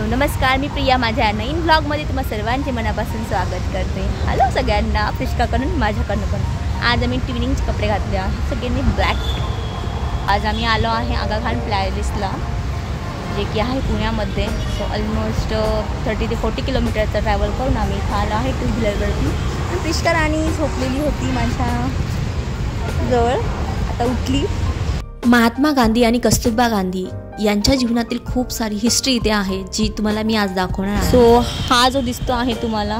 So नमस्कार, मी प्रिया. माझ्या नवीन ब्लॉगमध्ये तुम्हा सर्वांचे मनापासून स्वागत करते. हॅलो सगळ्यांना, प्रिष्काकडून माझ्याकडून पण. आज आम्ही ट्विनिंगचे कपडे घातले आहेत सगळ्यांनी ब्लॅक. आज आम्ही आलो आहे आगा खान पॅलेसला, जे की आहे पुण्यामध्ये. सो ऑलमोस्ट 30 ते 40 किलोमीटरचा ट्रॅव्हल करून आम्ही इथं आलो आहे 2 व्हीलरवरती. आणि प्रिष्का राणी झोपलेली होती माझ्या जवळ, आता उठली. महात्मा गांधी आणि कस्तुरबा गांधी यांच्या जीवनातील खूप सारी हिस्ट्री इथे आहे, जी तुम्हाला मी आज दाखवणार आहे. सो हा जो दिसतो आहे तुम्हाला,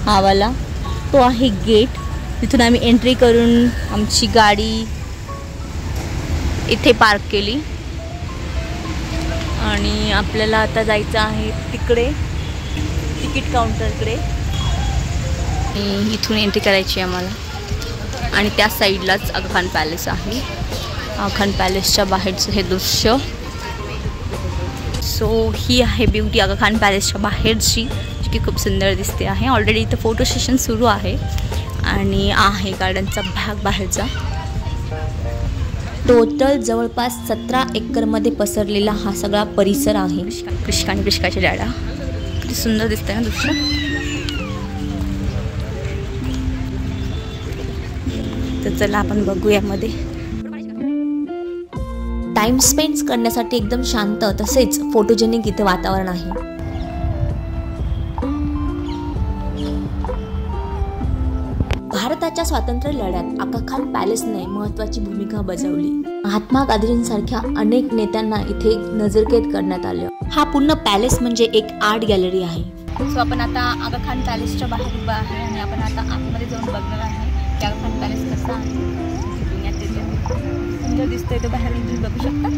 हा वाला तो आहे गेट. तिथून आम्ही एंट्री करून आमची गाडी इथे पार्क केली आणि आपल्याला आता जायचं आहे तिकडे तिकीट काउंटरकडे. इथून एंट्री करायची आहे आम्हाला आणि त्या साईडलाच आगा खान पॅलेस आहे. आगा खान पॅलेसच्या बाहेरचं हे दृश्य. सो ही आहे ब्युटी आगा खान पॅलेसच्या बाहेरची, जी की खूप सुंदर दिसते आहे. ऑलरेडी इथं फोटो सेशन सुरू आहे आणि आहे गार्डनचा भाग बाहेरचा. टोटल जवळपास 17 एकरमध्ये पसरलेला हा सगळा परिसर आहे. प्रिष्का आणि प्रिष्काच्या डॅडा, किती सुंदर दिसतंय ना दृश्य. तर चला आपण बघू यामध्ये. टाइम स्पेंड करण्यासाठी एकदम शांत तसेच फोटोजेनिक इथे वातावरण आहे. भारताच्या स्वातंत्र्य लढ्यात आगा खान पॅलेसने महत्त्वाची भूमिका बजावली. महात्मा गांधींसारख्या अनेक नेत्यांना इथे नजरकैद करण्यात आले. हा पूर्ण पॅलेस म्हणजे एक आर्ट गॅलरी आहे. सो आपण आता आगा खान पॅलेसच्या बाहेर उभा आहे आणि आपण आता आतमध्ये जाऊन बघणार आहे की आगा खान पॅलेस कसा आहे. सुंदर दिसतोय तो बाहेर, तुम्ही बघू शकता.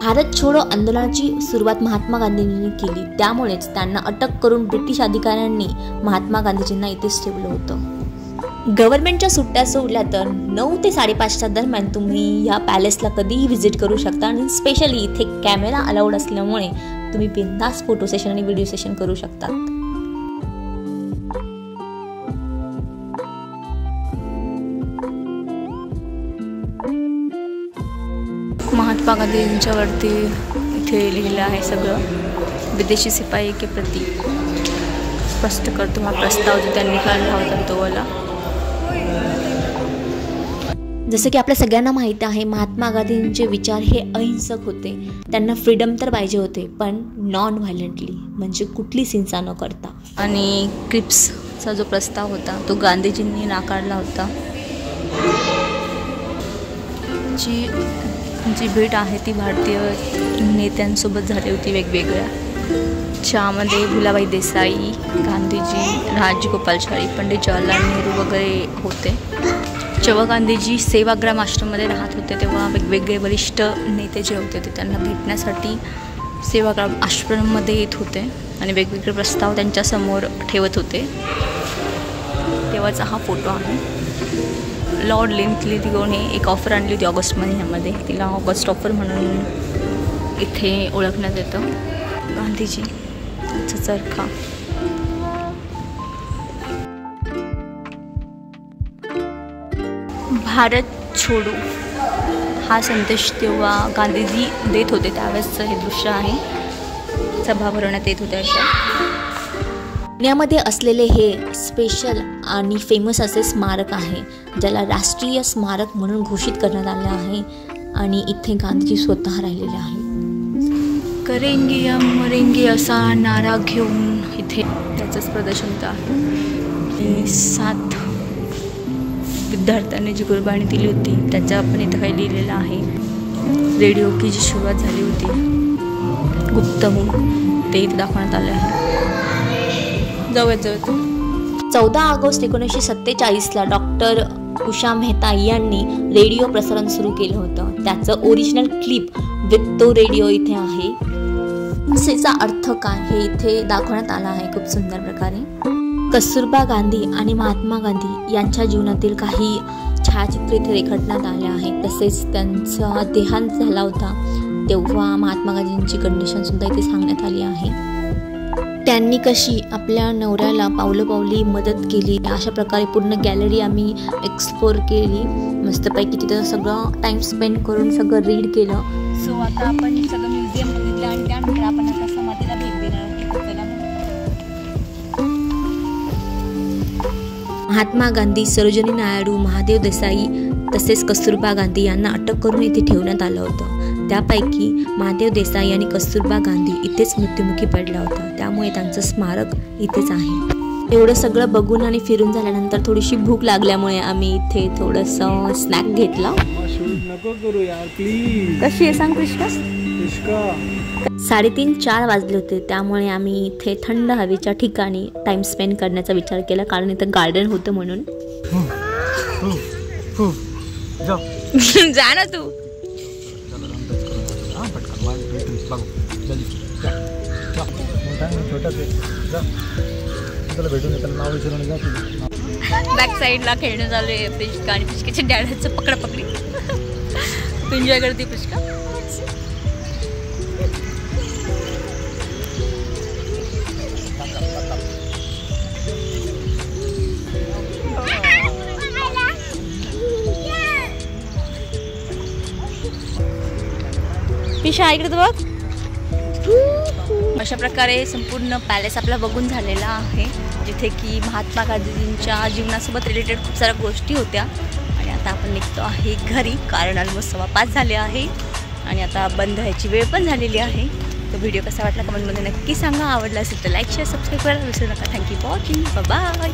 भारत छोडो आंदोलनाची सुरुवात महात्मा गांधींनी केली, त्यामुळेच त्यांना अटक करून ब्रिटिश अधिकाऱ्यांनी महात्मा गांधीजींना इथेच ठेवलं होतं. गव्हर्नमेंटच्या सुट्ट्या सोडल्या तर 9 ते 5:30च्या दरम्यान तुम्ही या पॅलेसला कधीही व्हिजिट करू शकता आणि स्पेशली इथे कॅमेरा अलाउड असल्यामुळे तुम्ही बिनधास्त फोटो सेशन आणि व्हिडिओ सेशन करू शकता. महात्मा गांधींच्यावरती इथे लिहिलं आहे सगळं. विदेशी सिपाही के प्रती स्पष्ट करतो हा प्रस्ताव जो त्यांनी काढला होता तो वाला. जसं की आपल्या सगळ्यांना माहीत आहे, महात्मा गांधींचे विचार हे अहिंसक होते. त्यांना फ्रीडम तर पाहिजे होते, पण नॉन व्हायलेंटली, म्हणजे कुठलीच हिंसा न करता. आणि क्रिप्सचा जो प्रस्ताव होता तो गांधीजींनी नाकारला होता. जी भेट आहे ती भारतीय नेत्यांसोबत झाली होती वेगवेगळ्या, ज्यामध्ये भुलाबाई देसाई, गांधीजी, राजगोपालचारी, पंडित जवाहरलाल नेहरू वगैरे होते. जेव्हा गांधीजी सेवाग्राम आश्रममध्ये राहत होते तेव्हा वेगवेगळे वरिष्ठ नेते जे होते ते त्यांना भेटण्यासाठी सेवाग्राम आश्रममध्ये येत होते आणि वेगवेगळे प्रस्ताव त्यांच्यासमोर ठेवत होते. तेव्हाचा हा फोटो आहे. लॉर्ड लिंकलीने एक ऑफर आणली होती ऑगस्ट महिन्यामध्ये. तिला ऑगस्ट ऑफर म्हणून इथे ओळखण्यात येतं. गांधीजीचा चरखा. भारत छोडो हा संदेश तेव्हा गांधीजी देत होते, त्यावेळेसचं हे दृश्य आहे. सभा भरवण्यात येत होत्या अशा. पुण्यामध्ये असलेले हे स्पेशल आणि फेमस असे स्मारक आहे, ज्याला राष्ट्रीय स्मारक म्हणून घोषित करण्यात आले आहे आणि इथे गांधीजी स्वतः राहिलेले आहे. करेंगे या मरेंगे असा नारा घेऊन इथे त्याचंच प्रदर्शन होतं आहे. 7 विद्यार्थ्यांनी जी कुर्बानी दिली होती त्याचं आपण इथं काही लिहिलेलं आहे. रेडिओ की जी सुरुवात झाली होती गुप्तहून, ते इथे दाखवण्यात आले आहे. 14 ऑगस्ट 1947ला डॉक्टर उषा मेहता यांनी रेडिओ प्रसारण सुरू केलं होतं. त्याचं ओरिजिनल क्लिप विथ तो रेडिओ इथे आहे. हिंसेचा अर्थ काय हे इथे दाखवण्यात आला आहे खूप सुंदर प्रकारे. कस्तुरबा गांधी आणि महात्मा गांधी यांच्या जीवनातील काही छायाचित्र इथे रेखाटण्यात आले आहेत. तसेच त्यांचा देहांत झाला होता तेव्हा महात्मा गांधींची कंडिशन सुद्धा इथे सांगण्यात आली आहे. त्यांनी कशी आपल्या नवऱ्याला पावलोपावली मदत केली, अशा प्रकारे पूर्ण गॅलरी आम्ही एक्सप्लोर केली मस्तपैकी. तिथं सगळं टाईम स्पेंड करून सगळं रीड केलं. सो आता आपण सगळं म्युझियम बघितलं आणि त्यानंतर आपण आता समाधीला भेट महात्मा गांधी, सरोजिनी नायडू, महादेव देसाई तसेच कस्तुरबा गांधी यांना अटक करून इथे ठेवण्यात आलं होतं. त्यापैकी महादेव देसाई आणि कस्तुरबा गांधी इथेच मृत्युमुखी पडला होता. त्यामुळे त्यांचं स्मारक इथेच आहे. एवढं सगळं बघून आणि फिरून झाल्यानंतर थोडीशी भूक लागल्यामुळे आम्ही इथे थोडंसं स्नॅक घेतला. कशी आहे सांग कृष्णा? 3:30-4 वाजले होते. त्यामुळे आम्ही इथे थंड हवेच्या ठिकाणी टाइम स्पेंड करण्याचा विचार केला, कारण इथं गार्डन होतं म्हणून. जा ना तू. बॅक साईडला खेळणं चालू आहे पिचका आणि पिचकाच्या डॅडाचं पकडापकडी. एन्जॉय करते पिचका. पिशा इकडे तर बघ. अशा प्रकारे संपूर्ण पॅलेस आपला बघून झालेला आहे, जिथे की महात्मा गांधीजींच्या जीवनासोबत रिलेटेड खूप साऱ्या गोष्टी होत्या. आणि आता आपण निघतो आहे घरी, कारण ऑलमोस्ट 5:15 झाले आहे आणि आता बंद व्हायची वेळ पण झालेली आहे. तो व्हिडिओ कसा वाटला कमेंटमध्ये नक्की सांगा. आवडला असेल तर लाईक शेअर सबस्क्राईब करायला विसरू नका. Thank you for watching. बाय.